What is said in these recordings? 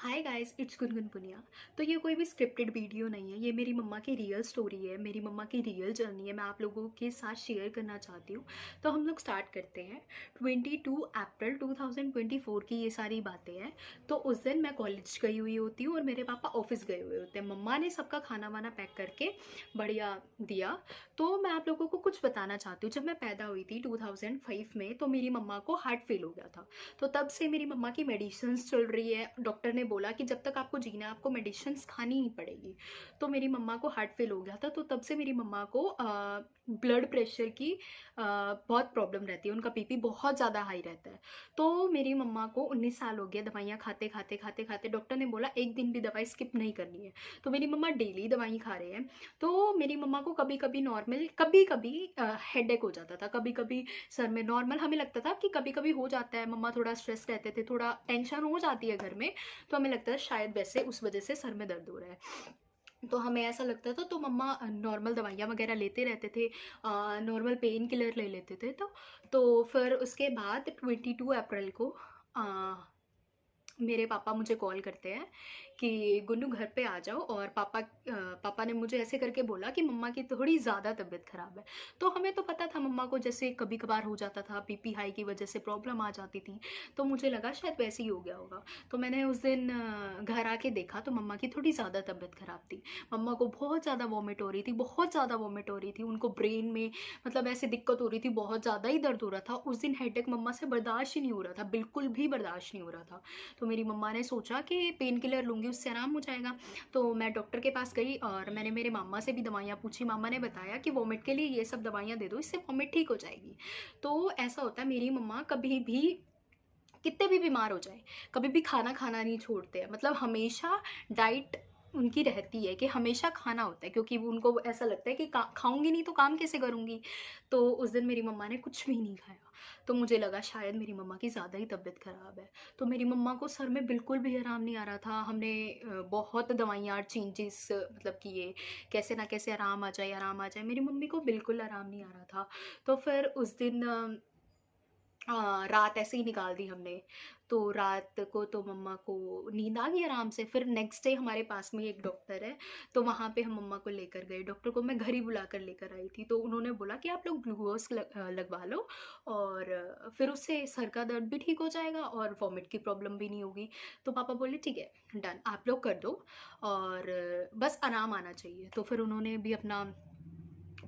Hi guys, it's Gungun Punia. तो ये कोई भी स्क्रिप्टेड वीडियो नहीं है, ये मेरी मम्मा की रियल स्टोरी है, मेरी मम्मा की रियल जर्नी है। मैं आप लोगों के साथ शेयर करना चाहती हूँ। तो हम लोग स्टार्ट करते हैं। 22 अप्रैल 2024 की ये सारी बातें हैं। तो उस दिन मैं कॉलेज गई हुई होती हूँ और मेरे पापा ऑफिस गए हुए होते हैं। मम्मा ने सबका खाना वाना पैक करके बढ़िया दिया। तो मैं आप लोगों को कुछ बताना चाहती हूँ। जब मैं पैदा हुई थी 2005 में, तो मेरी मम्मा को हार्ट फेल हो गया था। तो तब से मेरी मम्मा की मेडिसिन चल रही है। डॉक्टर ने बोला कि जब तक आपको जीना है आपको मेडिसिन खानी ही पड़ेगी। तो मेरी मम्मा को हार्ट फेल हो गया था। तो तब से मेरी मम्मा को ब्लड प्रेशर की बहुत प्रॉब्लम रहती है। उनका बीपी बहुत ज़्यादा हाई रहता है। तो मेरी मम्मा को 19 साल हो गया दवाइयाँ खाते खाते खाते खाते। डॉक्टर ने बोला एक दिन भी दवाई स्किप नहीं करनी है। तो मेरी मम्मा डेली दवाई खा रहे हैं। तो मेरी मम्मा को कभी कभी नॉर्मल, कभी कभी हेडेक हो जाता था, कभी कभी सर में नॉर्मल। हमें लगता था कि कभी कभी हो जाता है, मम्मा थोड़ा स्ट्रेस रहते थे, थोड़ा टेंशन हो जाती है घर में। तो हमें लगता है शायद वैसे उस वजह से सर में दर्द हो रहा है। तो हमें ऐसा लगता था। तो मम्मा नॉर्मल दवाइयाँ वगैरह लेते रहते थे, नॉर्मल पेन किलर ले लेते थे। तो फिर उसके बाद 22 अप्रैल को मेरे पापा मुझे कॉल करते हैं कि गुन्नू घर पे आ जाओ। और पापा ने मुझे ऐसे करके बोला कि मम्मा की थोड़ी ज़्यादा तबीयत ख़राब है। तो हमें तो पता था मम्मा को जैसे कभी कभार हो जाता था, बीपी हाई की वजह से प्रॉब्लम आ जाती थी। तो मुझे लगा शायद वैसे ही हो गया होगा। तो मैंने उस दिन घर आके देखा तो मम्मा की थोड़ी ज़्यादा तबीयत ख़राब थी। मम्मा को बहुत ज़्यादा वॉमिट हो रही थी, बहुत ज़्यादा वॉमिट हो रही थी। उनको ब्रेन में मतलब ऐसे दिक्कत हो रही थी, बहुत ज़्यादा ही दर्द हो रहा था। उस दिन हेडेक मम्मा से बर्दाश्त ही नहीं हो रहा था, बिल्कुल भी बर्दाश्त नहीं हो रहा था। तो मेरी मम्मा ने सोचा कि पेन किलर लूँगी उससे आराम हो जाएगा। तो मैं डॉक्टर के पास गई और मैंने मेरे मामा से भी दवाइयाँ पूछी। मामा ने बताया कि वॉमिट के लिए ये सब दवाइयाँ दे दो, इससे वॉमिट ठीक हो जाएगी। तो ऐसा होता है, मेरी मम्मा कभी भी कितने भी बीमार हो जाए, कभी भी खाना खाना नहीं छोड़ते हैं। मतलब हमेशा डाइट उनकी रहती है कि हमेशा खाना होता है, क्योंकि वो उनको ऐसा लगता है कि खाऊंगी नहीं तो काम कैसे करूंगी। तो उस दिन मेरी मम्मा ने कुछ भी नहीं खाया। तो मुझे लगा शायद मेरी मम्मा की ज़्यादा ही तबीयत ख़राब है। तो मेरी मम्मा को सर में बिल्कुल भी आराम नहीं आ रहा था। हमने बहुत दवाइयाँ चेंजेस मतलब किए, कैसे ना कैसे आराम आ जाए, आराम आ जाए। मेरी मम्मी को बिल्कुल आराम नहीं आ रहा था। तो फिर उस दिन रात ऐसे ही निकाल दी हमने। तो रात को तो मम्मा को नींद आ गई आराम से। फिर नेक्स्ट डे हमारे पास में एक डॉक्टर है, तो वहाँ पे हम मम्मा को लेकर गए। डॉक्टर को मैं घर ही बुलाकर लेकर आई थी। तो उन्होंने बोला कि आप लोग ग्लूकोज लगवा लो, और फिर उससे सर का दर्द भी ठीक हो जाएगा और वॉमिट की प्रॉब्लम भी नहीं होगी। तो पापा बोले ठीक है, डन, आप लोग कर दो, और बस आराम आना चाहिए। तो फिर उन्होंने भी अपना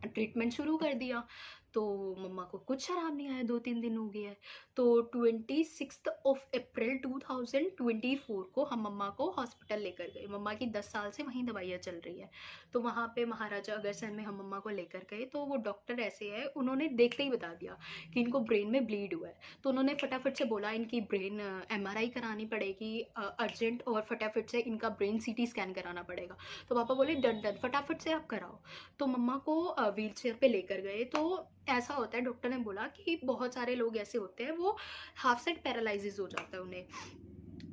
ट्रीटमेंट शुरू कर दिया। तो मम्मा को कुछ आराम नहीं आया, 2-3 दिन हो गया है। तो 26 अप्रैल 2024 को हम मम्मा को हॉस्पिटल लेकर गए। मम्मा की 10 साल से वहीं दवाइयाँ चल रही है। तो वहाँ पे महाराजा अग्रसेन में हम मम्मा को लेकर गए। तो वो डॉक्टर ऐसे है, उन्होंने देखते ही बता दिया कि इनको ब्रेन में ब्लीड हुआ है। तो उन्होंने फटाफट से बोला इनकी ब्रेन MRI करानी पड़ेगी अर्जेंट, और फटाफट से इनका ब्रेन CT स्कैन कराना पड़ेगा। तो पापा बोले डन डन, फटाफट से आप कराओ। तो मम्मा को व्हील चेयर पे लेकर गए। तो ऐसा होता है, डॉक्टर ने बोला कि बहुत सारे लोग ऐसे होते हैं, वो हाफ साइड पैरालिसिस हो जाता है उन्हें,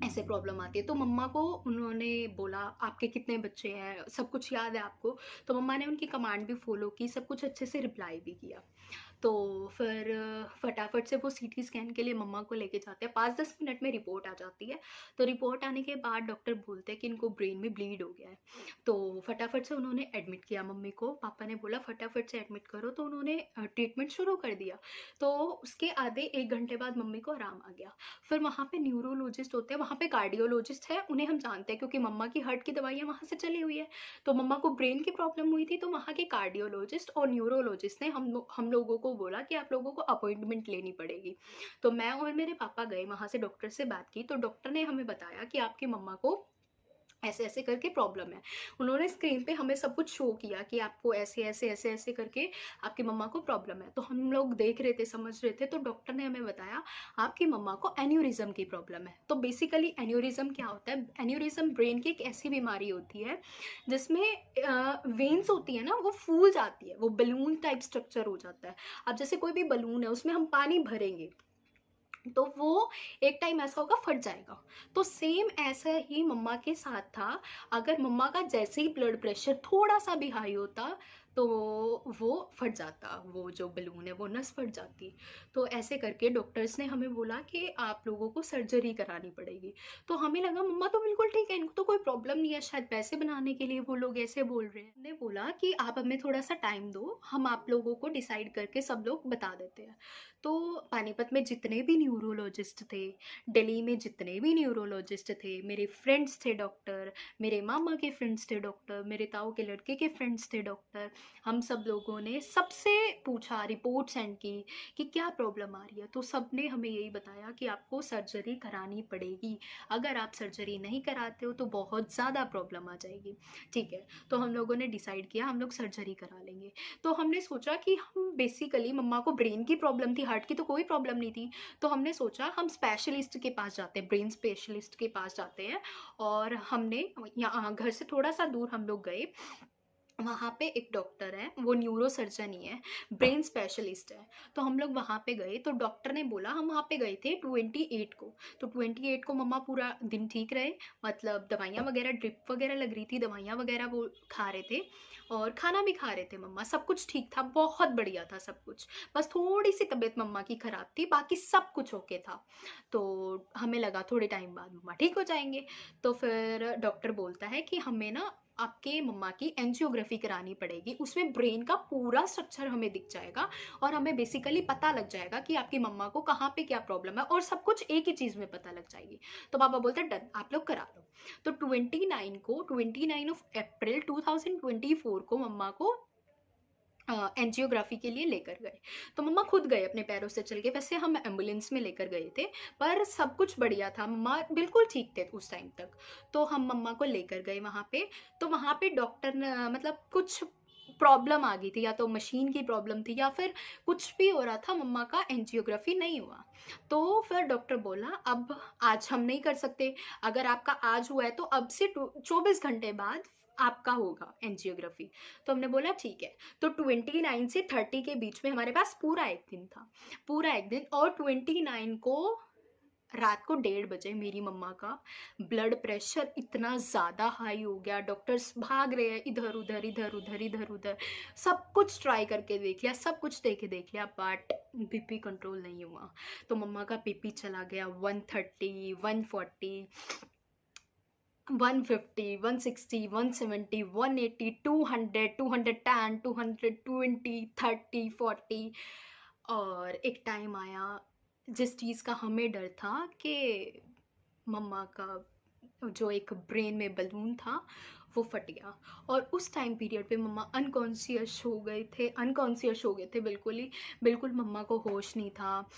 ऐसे प्रॉब्लम आती है। तो मम्मा को उन्होंने बोला आपके कितने बच्चे हैं, सब कुछ याद है आपको। तो मम्मा ने उनकी कमांड भी फॉलो की, सब कुछ अच्छे से रिप्लाई भी किया। तो फिर फटाफट से वो CT स्कैन के लिए मम्मा को लेके जाते हैं। 5-10 मिनट में रिपोर्ट आ जाती है। तो रिपोर्ट आने के बाद डॉक्टर बोलते हैं कि इनको ब्रेन में ब्लीड हो गया है। तो फटाफट से उन्होंने एडमिट किया मम्मी को। पापा ने बोला फटाफट से एडमिट करो। तो उन्होंने ट्रीटमेंट शुरू कर दिया। तो उसके आधे 1 घंटे बाद मम्मी को आराम आ गया। फिर वहाँ पे न्यूरोलॉजिस्ट होते हैं, वहाँ पे कार्डियोलॉजिस्ट है, उन्हें हम जानते हैं क्योंकि मम्मा की हार्ट की दवाइयाँ वहाँ से चली हुई है। तो मम्मा को ब्रेन की प्रॉब्लम हुई थी, तो वहाँ के कार्डियोलॉजिस्ट और न्यूरोलॉजिस्ट ने हम लोगों को बोला कि आप लोगों को अपॉइंटमेंट लेनी पड़ेगी। तो मैं और मेरे पापा गए, वहाँ से डॉक्टर से बात की। तो डॉक्टर ने हमें बताया कि आपकी मम्मा को ऐसे ऐसे करके प्रॉब्लम है। उन्होंने स्क्रीन पे हमें सब कुछ शो किया कि आपको ऐसे ऐसे ऐसे ऐसे करके आपकी मम्मा को प्रॉब्लम है। तो हम लोग देख रहे थे, समझ रहे थे। तो डॉक्टर ने हमें बताया आपकी मम्मा को एन्यूरिज्म की प्रॉब्लम है। तो बेसिकली एन्यूरिज्म क्या होता है? एन्यूरिज्म ब्रेन की एक ऐसी बीमारी होती है जिसमें वेन्स होती है ना, वो फूल जाती है, वो बलून टाइप स्ट्रक्चर हो जाता है। अब जैसे कोई भी बलून है, उसमें हम पानी भरेंगे तो वो एक टाइम ऐसा होगा फट जाएगा। तो सेम ऐसा ही मम्मा के साथ था। अगर मम्मा का जैसे ही ब्लड प्रेशर थोड़ा सा भी हाई होता, तो वो फट जाता, वो जो बलून है वो नस फट जाती। तो ऐसे करके डॉक्टर्स ने हमें बोला कि आप लोगों को सर्जरी करानी पड़ेगी। तो हमें लगा मम्मा तो बिल्कुल ठीक है, इनको तो कोई प्रॉब्लम नहीं है, शायद पैसे बनाने के लिए वो लोग ऐसे बोल रहे हैं। हमने बोला कि आप हमें थोड़ा सा टाइम दो, हम आप लोगों को डिसाइड करके सब लोग बता देते हैं। तो पानीपत में जितने भी न्यूरोलॉजिस्ट थे, दिल्ली में जितने भी न्यूरोलॉजिस्ट थे, मेरे फ्रेंड्स थे डॉक्टर, मेरे मामा के फ्रेंड्स थे डॉक्टर, मेरे ताऊ के लड़के के फ्रेंड्स थे डॉक्टर, हम सब लोगों ने सबसे पूछा, रिपोर्ट सेंड की कि क्या प्रॉब्लम आ रही है। तो सब ने हमें यही बताया कि आपको सर्जरी करानी पड़ेगी, अगर आप सर्जरी नहीं कराते हो तो बहुत ज़्यादा प्रॉब्लम आ जाएगी। ठीक है, तो हम लोगों ने डिसाइड किया हम लोग सर्जरी करा लेंगे। तो हमने सोचा कि हम बेसिकली, मम्मा को ब्रेन की प्रॉब्लम थी, हार्ट की तो कोई प्रॉब्लम नहीं थी। तो हमने सोचा हम स्पेशलिस्ट के पास जाते हैं, ब्रेन स्पेशलिस्ट के पास जाते हैं। और हमने यहाँ घर से थोड़ा सा दूर हम लोग गए, वहाँ पे एक डॉक्टर है, वो न्यूरो सर्जन ही है, ब्रेन स्पेशलिस्ट है। तो हम लोग वहाँ पे गए, तो डॉक्टर ने बोला, हम वहाँ पे गए थे 28 को। तो 28 को मम्मा पूरा दिन ठीक रहे, मतलब दवाइयाँ वगैरह, ड्रिप वगैरह लग रही थी, दवाइयाँ वगैरह वो खा रहे थे और खाना भी खा रहे थे मम्मा, सब कुछ ठीक था, बहुत बढ़िया था सब कुछ। बस थोड़ी सी तबीयत मम्मा की खराब थी, बाकी सब कुछ ओके था। तो हमें लगा थोड़े टाइम बाद मम्मा ठीक हो जाएंगे। तो फिर डॉक्टर बोलता है कि हमें ना आपके मम्मा की एंजियोग्राफी करानी पड़ेगी, उसमें ब्रेन का पूरा स्ट्रक्चर हमें दिख जाएगा और हमें बेसिकली पता लग जाएगा कि आपकी मम्मा को कहाँ पे क्या प्रॉब्लम है, और सब कुछ एक ही चीज़ में पता लग जाएगी। तो पापा बोलते हैं डन, आप लोग करा लो। तो 29 ऑफ अप्रैल 2024 को मम्मा को एंजियोग्राफी के लिए लेकर गए। तो मम्मा खुद गए अपने पैरों से चल के, वैसे हम एम्बुलेंस में लेकर गए थे, पर सब कुछ बढ़िया था, मम्मा बिल्कुल ठीक थे उस टाइम तक। तो हम मम्मा को लेकर गए वहाँ पे। तो वहाँ पे डॉक्टर ने, मतलब कुछ प्रॉब्लम आ गई थी, या तो मशीन की प्रॉब्लम थी या फिर कुछ भी हो रहा था, मम्मा का एंजियोग्राफी नहीं हुआ। तो फिर डॉक्टर बोला अब आज हम नहीं कर सकते, अगर आपका आज हुआ है तो अब से 24 घंटे बाद आपका होगा एंजियोग्राफी। तो हमने बोला ठीक है। तो 29 से 30 के बीच में हमारे पास पूरा एक दिन था, पूरा एक दिन। और 29 को रात को 1:30 बजे मेरी मम्मा का ब्लड प्रेशर इतना ज़्यादा हाई हो गया, डॉक्टर्स भाग रहे हैं इधर उधर इधर उधर इधर उधर, सब कुछ ट्राई करके देख लिया, सब कुछ देख लिया, बट बीपी कंट्रोल नहीं हुआ। तो मम्मा का बीपी चला गया 130, 140, 150, 160, 170, 180, 200, 210, 220, 30, 40। और एक टाइम आया जिस चीज़ का हमें डर था कि मम्मा का जो एक ब्रेन में बलून था वो फट गया। और उस टाइम पीरियड पे मम्मा अनकॉन्शियस हो गए थे, अनकॉन्शियस हो गए थे बिल्कुल ही, बिल्कुल मम्मा को होश नहीं था,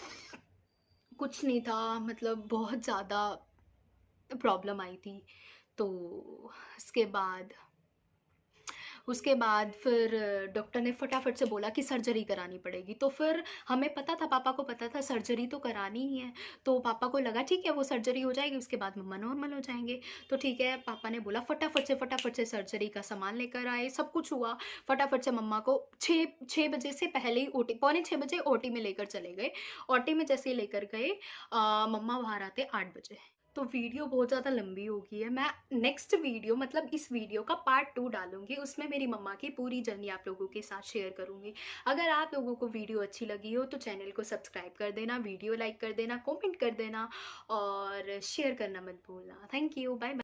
कुछ नहीं था, मतलब बहुत ज़्यादा प्रॉब्लम आई थी। तो उसके बाद उसके बाद फिर डॉक्टर ने फटाफट से बोला कि सर्जरी करानी पड़ेगी। तो फिर हमें पता था, पापा को पता था सर्जरी तो करानी ही है। तो पापा को लगा ठीक है वो सर्जरी हो जाएगी, उसके बाद मम्मा नॉर्मल हो जाएंगे। तो ठीक है, पापा ने बोला फटाफट से सर्जरी का सामान लेकर आए, सब कुछ हुआ। फटाफट से मम्मा को 6 बजे से पहले ही ओटी, पौने 6 बजे ओटी में लेकर चले गए। ओटी में जैसे ही लेकर गए मम्मा बाहर आते 8 बजे। तो वीडियो बहुत ज़्यादा लंबी हो गई है, मैं नेक्स्ट वीडियो, मतलब इस वीडियो का पार्ट 2 डालूंगी, उसमें मेरी मम्मा की पूरी जर्नी आप लोगों के साथ शेयर करूंगी। अगर आप लोगों को वीडियो अच्छी लगी हो तो चैनल को सब्सक्राइब कर देना, वीडियो लाइक कर देना, कमेंट कर देना और शेयर करना मत भूलना। Thank you, bye bye.